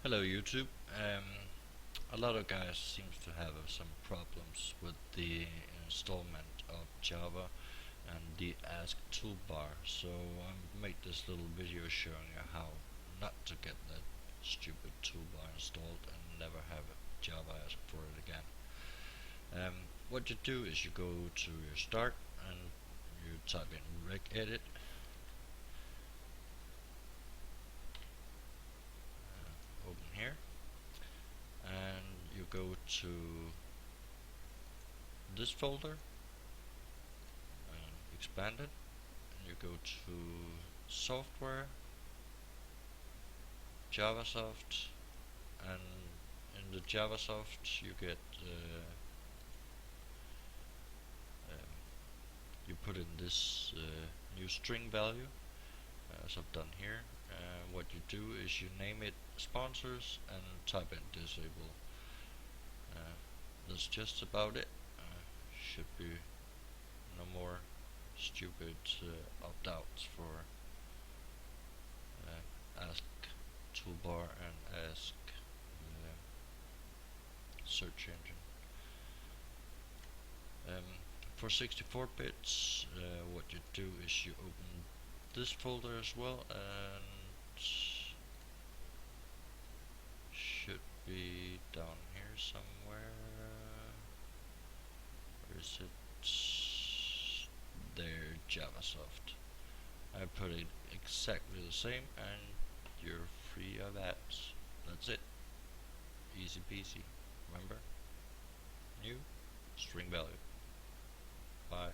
Hello YouTube. A lot of guys seems to have some problems with the installment of Java and the Ask toolbar. So I made this little video showing you how not to get that stupid toolbar installed and never have Java ask for it again. What you do is you go to your start and you type in regedit. Open here and you go to this folder and expand it, and you go to software, Javasoft, and in the Javasoft you get um, you put in this new string value as I've done here. What you do is you name it sponsors and type in disable. That's just about it. Should be no more stupid opt-outs for ask toolbar and ask search engine. Um, for 64 bits, what you do is you open this folder as well, and should be down here somewhere. Where is it? There, Javasoft. I put it exactly the same, and you're free of apps. That's it. Easy peasy. Remember? New string value. Bye.